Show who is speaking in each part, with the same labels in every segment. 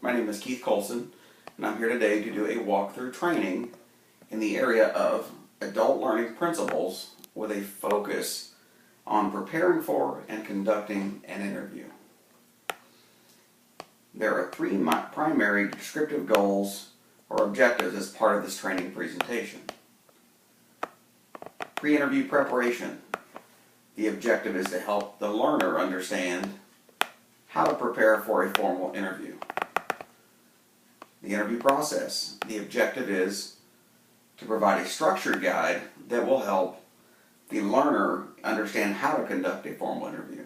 Speaker 1: My name is Keith Colson, and I'm here today to do a walkthrough training in the area of adult learning principles with a focus on preparing for and conducting an interview. There are three primary descriptive goals or objectives as part of this training presentation. Pre-interview preparation. The objective is to help the learner understand how to prepare for a formal interview. The interview process. The objective is to provide a structured guide that will help the learner understand how to conduct a formal interview.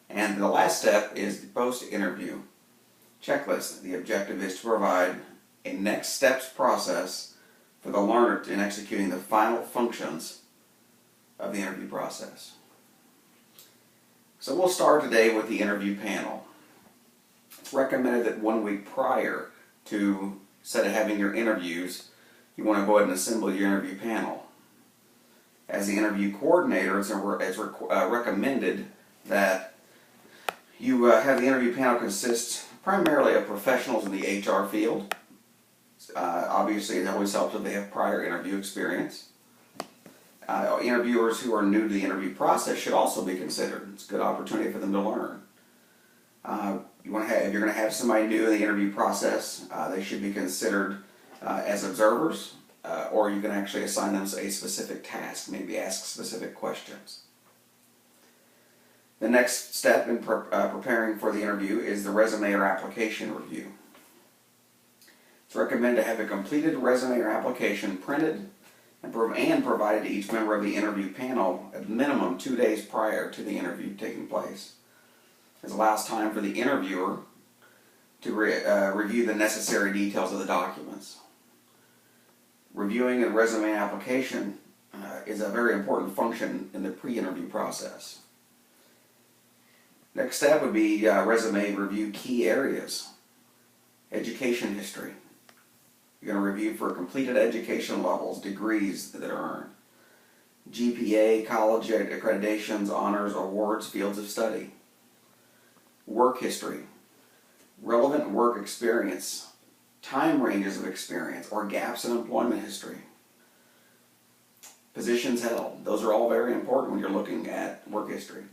Speaker 1: And the last step is the post-interview checklist. The objective is to provide a next steps process for the learner in executing the final functions of the interview process. So we'll start today with the interview panel. It's recommended that 1 week prior to having your interviews, you want to go ahead and assemble your interview panel. As the interview coordinator, it's recommended that you have the interview panel consist primarily of professionals in the HR field. Obviously, it always helps if they have prior interview experience. Interviewers who are new to the interview process should also be considered. It's a good opportunity for them to learn. If you're going to have somebody new in the interview process, they should be considered as observers, or you can actually assign them a specific task, maybe ask specific questions. The next step in preparing for the interview is the resume or application review. It's recommended to have a completed resume or application printed and provided to each member of the interview panel at minimum 2 days prior to the interview taking place. This allows time for the interviewer to review the necessary details of the documents. Reviewing a resume application is a very important function in the pre-interview process. Next step would be resume review key areas. Education history. You're going to review for completed education levels, degrees that are earned. GPA, college accreditations, honors, awards, fields of study. Work history. Relevant work experience. Time ranges of experience or gaps in employment history. Positions held. Those are all very important when you're looking at work history.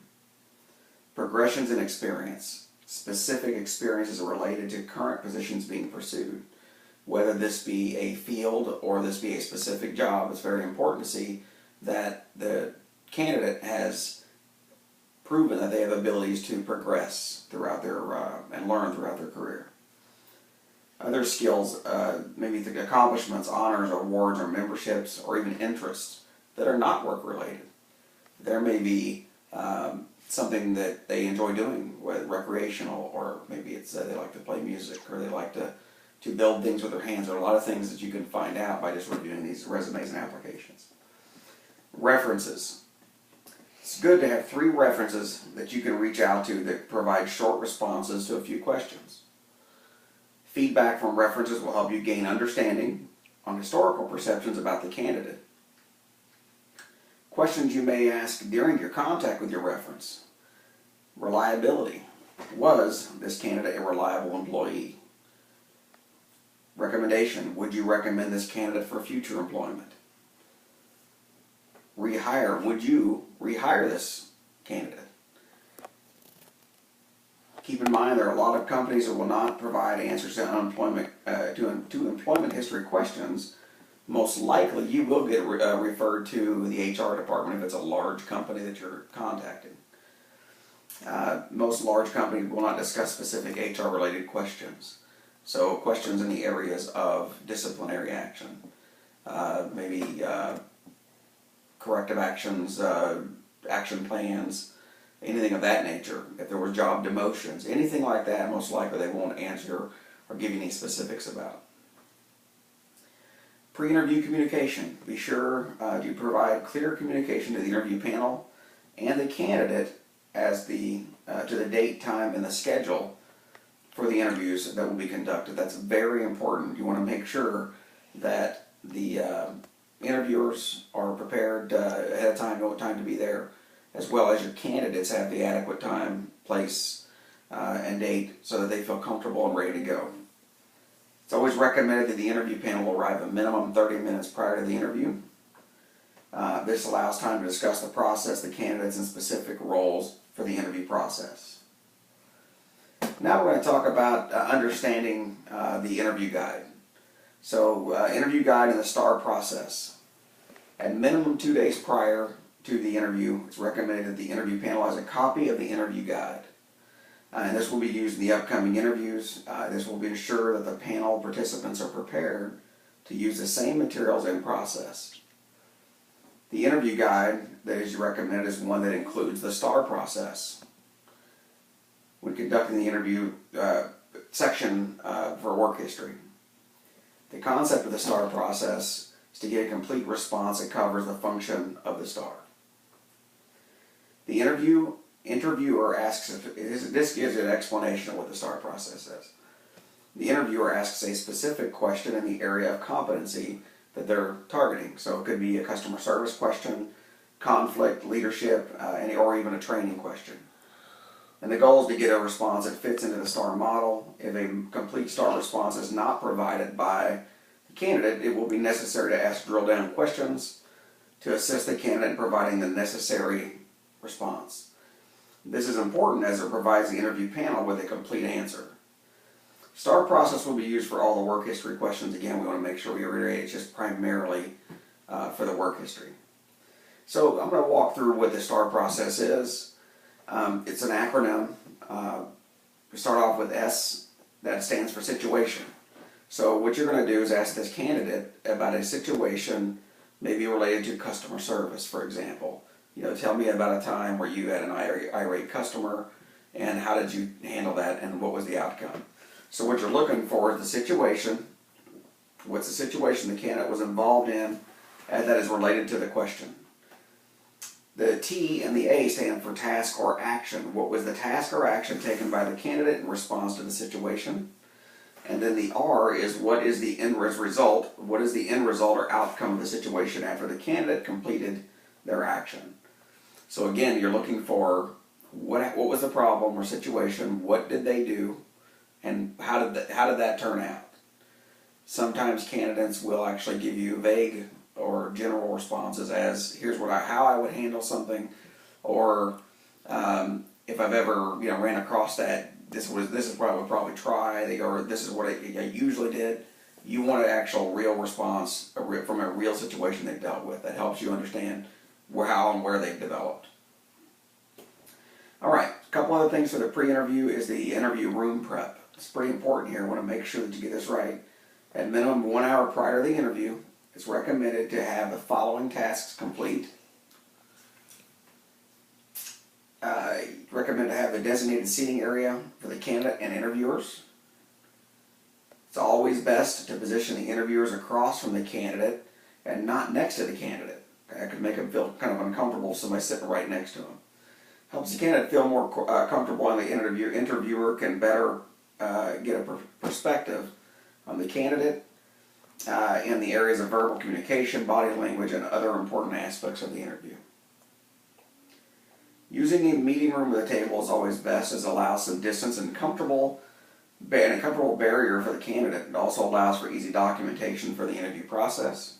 Speaker 1: Progressions in experience. Specific experiences related to current positions being pursued. Whether this be a field or this be a specific job, it's very important to see that the candidate has proven that they have abilities to progress throughout their and learn throughout their career. Other skills, maybe the accomplishments, honors, awards, or memberships, or even interests that are not work-related. There may be something that they enjoy doing, whether recreational, or maybe it's they like to play music, or they like to build things with their hands. There are a lot of things that you can find out by just reviewing these resumes and applications. References. It's good to have 3 references that you can reach out to that provide short responses to a few questions. Feedback from references will help you gain understanding on historical perceptions about the candidate. Questions you may ask during your contact with your reference. Reliability. Was this candidate a reliable employee? Recommendation. Would you recommend this candidate for future employment? Rehire. Would you rehire this candidate? Keep in mind there are a lot of companies that will not provide answers to unemployment to employment history questions. Most likely you will get referred to the HR department if it's a large company that you're contacting. Most large companies will not discuss specific HR related questions. So questions in the areas of disciplinary action, maybe corrective actions, action plans, anything of that nature. If there were job demotions, anything like that, most likely they won't answer or give you any specifics about. Pre-interview communication. Be sure to provide clear communication to the interview panel and the candidate as to the date, time, and the schedule for the interviews that will be conducted. That's very important. You want to make sure that the interviewers are prepared ahead of time, know what time to be there, as well as your candidates have the adequate time, place, and date so that they feel comfortable and ready to go. It's always recommended that the interview panel arrive a minimum 30 minutes prior to the interview. This allows time to discuss the process, the candidates, and specific roles for the interview process. Now we're going to talk about understanding the interview guide. So, interview guide and the STAR process. At minimum 2 days prior to the interview, it's recommended that the interview panel has a copy of the interview guide. And this will be used in the upcoming interviews. This will ensure that the panel participants are prepared to use the same materials and process. The interview guide that is recommended is one that includes the STAR process. When conducting the interview section for work history. The concept of the STAR process is to get a complete response that covers the function of the STAR. The interviewer asks, this gives an explanation of what the STAR process is. The interviewer asks a specific question in the area of competency that they're targeting. So it could be a customer service question, conflict, leadership, or even a training question. And the goal is to get a response that fits into the STAR model. If a complete STAR response is not provided by the candidate, it will be necessary to ask drill down questions to assist the candidate in providing the necessary response. This is important as it provides the interview panel with a complete answer. STAR process will be used for all the work history questions. Again, we want to make sure we reiterate it's just primarily for the work history. So I'm going to walk through what the STAR process is. It's an acronym. We start off with S, that stands for situation. So what you're going to do is ask this candidate about a situation maybe related to customer service, for example. Tell me about a time where you had an irate customer and how did you handle that and what was the outcome. So what you're looking for is the situation. What's the situation the candidate was involved in and that is related to the question. The T and the A stand for task or action. What was the task or action taken by the candidate in response to the situation? And then the R is what is the end result? What is the end result or outcome of the situation after the candidate completed their action? So again, you're looking for what was the problem or situation, what did they do, and how did that turn out? Sometimes candidates will actually give you vague or general responses as here's how I would handle something, or if I've ever ran across that, this is what I would probably try, or this is what I usually did. You want an actual real response from a real situation they've dealt with that helps you understand how and where they've developed. All right, a couple other things for the pre-interview is the interview room prep. It's pretty important here. I want to make sure that you get this right. At minimum 1 hour prior to the interview, it's recommended to have the following tasks complete. Recommend to have the designated seating area for the candidate and interviewers. It's always best to position the interviewers across from the candidate and not next to the candidate. That could make them feel kind of uncomfortable, somebody sitting right next to them. Helps the candidate feel more comfortable, and the interviewer can better get a perspective on the candidate in the areas of verbal communication, body language, and other important aspects of the interview. Using a meeting room with a table is always best, as it allows some distance and a comfortable barrier for the candidate. It also allows for easy documentation for the interview process.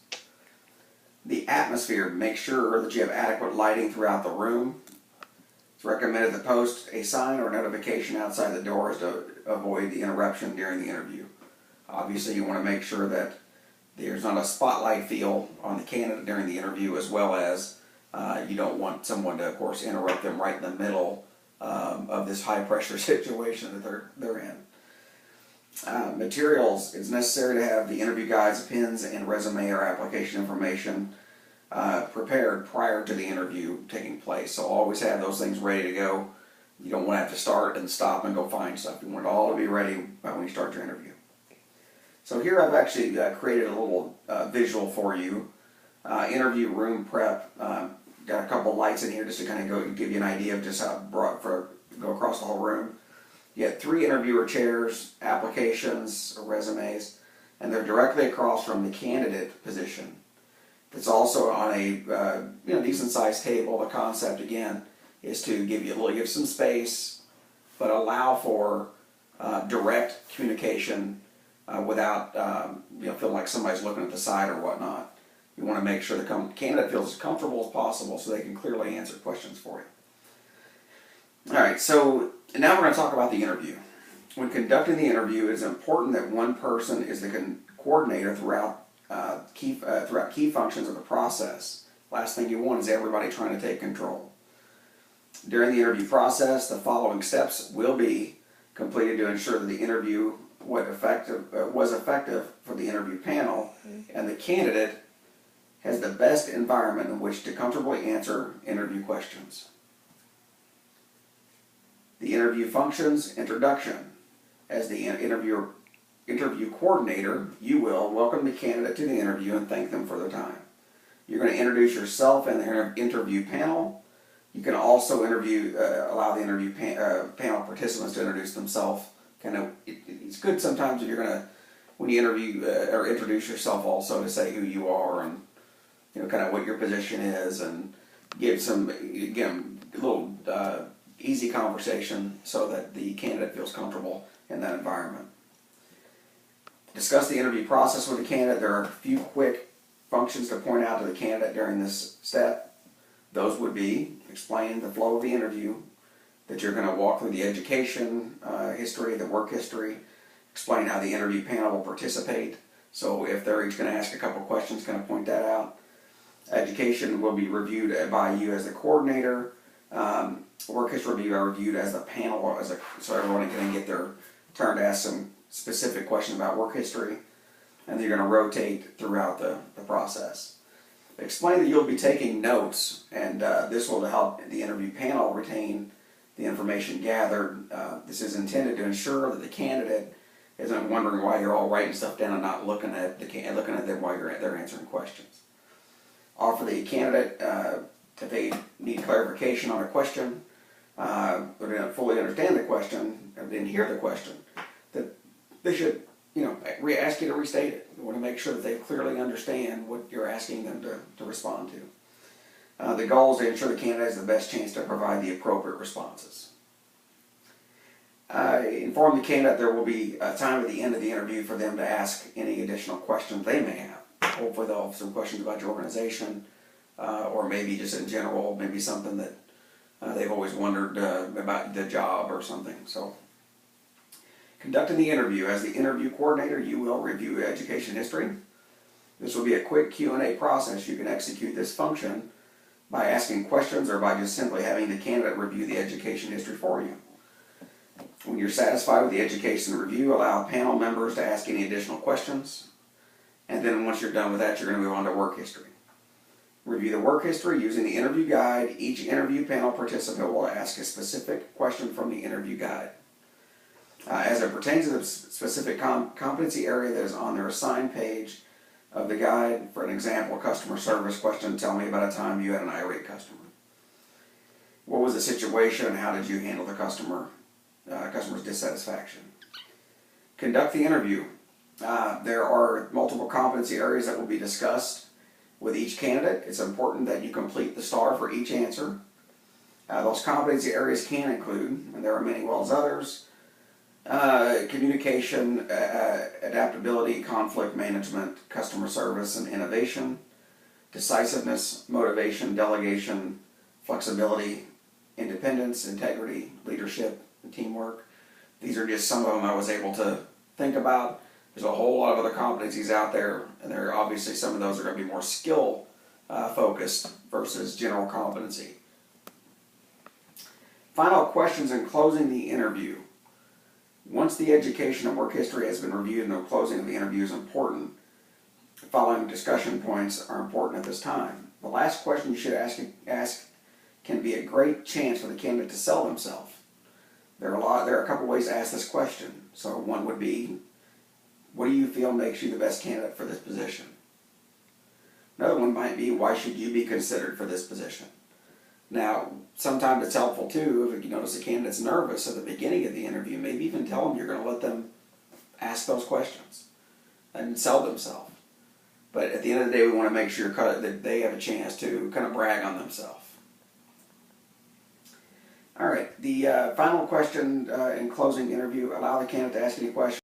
Speaker 1: The atmosphere, make sure that you have adequate lighting throughout the room. It's recommended to post a sign or notification outside the doors to avoid the interruption during the interview. Obviously, you want to make sure that there's not a spotlight feel on the candidate during the interview, as well as you don't want someone to, of course, interrupt them right in the middle of this high-pressure situation that they're in. Materials, it's necessary to have the interview guides, pins, and resume or application information prepared prior to the interview taking place. So always have those things ready to go. You don't want to have to start and stop and go find stuff. You want it all to be ready when you start your interview. So here I've actually created a little visual for you. Interview room prep. Got a couple lights in here just to kind of go and give you an idea of just how broad go across the whole room. You have 3 interviewer chairs, applications, or resumes, and they're directly across from the candidate position. It's also on a decent sized table. The concept again is to give some space but allow for direct communication without feeling like somebody's looking at the side or whatnot. You want to make sure the candidate feels as comfortable as possible so they can clearly answer questions for you. All right, so now we're going to talk about the interview. When conducting the interview, it is important that one person is the coordinator throughout key functions of the process. Last thing you want is everybody trying to take control. During the interview process, the following steps will be completed to ensure that the interview was effective for the interview panel, and the candidate has the best environment in which to comfortably answer interview questions. The interview functions. Introduction. As the interview coordinator, you will welcome the candidate to the interview and thank them for their time. You're going to introduce yourself and the interview panel. You can also allow the interview panel participants to introduce themselves. It's good sometimes if you're going to, when you interview or introduce yourself, also to say who you are and kind of what your position is, and give a little easy conversation so that the candidate feels comfortable in that environment. Discuss the interview process with the candidate. There are a few quick functions to point out to the candidate during this step. Those would be explain the flow of the interview, that you're going to walk through the education history, the work history, explain how the interview panel will participate. So if they're each going to ask a couple questions, kind of point that out. Education will be reviewed by you as the coordinator. Work history will be reviewed as the panel, so everyone can get their turn to ask some specific questions about work history. And then you're going to rotate throughout the process. Explain that you'll be taking notes, and this will help the interview panel retain the information gathered. This is intended to ensure that the candidate isn't wondering why you're all writing stuff down and not looking at them while they're answering questions. Offer the candidate, if they need clarification on a question, or they don't fully understand the question, or didn't hear the question, that they should ask you to restate it. You want to make sure that they clearly understand what you're asking them to respond to. The goal is to ensure the candidate has the best chance to provide the appropriate responses. Inform the candidate there will be a time at the end of the interview for them to ask any additional questions they may have. Hopefully they'll have some questions about your organization, or maybe just in general, maybe something that they've always wondered about the job or something. So, conducting the interview. As the interview coordinator, you will review education history. This will be a quick Q&A process. You can execute this function by asking questions or by just simply having the candidate review the education history for you. When you're satisfied with the education review, allow panel members to ask any additional questions. And then once you're done with that, you're going to move on to work history. Review the work history using the interview guide. Each interview panel participant will ask a specific question from the interview guide. As it pertains to the specific competency area that is on their assigned page of the guide. For an example, customer service question, tell me about a time you had an irate customer. What was the situation and how did you handle the customer's dissatisfaction? Conduct the interview. There are multiple competency areas that will be discussed with each candidate. It's important that you complete the STAR for each answer. Those competency areas can include, and there are many well as others, communication, adaptability, conflict management, customer service and innovation, decisiveness, motivation, delegation, flexibility, independence, integrity, leadership, and teamwork. These are just some of them I was able to think about. There's a whole lot of other competencies out there, and there are obviously some of those are going to be more skill focused versus general competency. Final questions in closing the interview. Once the education and work history has been reviewed and the closing of the interview is important, the following discussion points are important at this time. The last question you should ask can be a great chance for the candidate to sell themselves. There are a couple ways to ask this question. So one would be, what do you feel makes you the best candidate for this position? Another one might be, why should you be considered for this position? Now, sometimes it's helpful too, if you notice a candidate's nervous at the beginning of the interview, maybe even tell them you're going to let them ask those questions and sell themselves. But at the end of the day, we want to make sure that they have a chance to kind of brag on themselves. All right, the final question in closing interview, allow the candidate to ask any questions.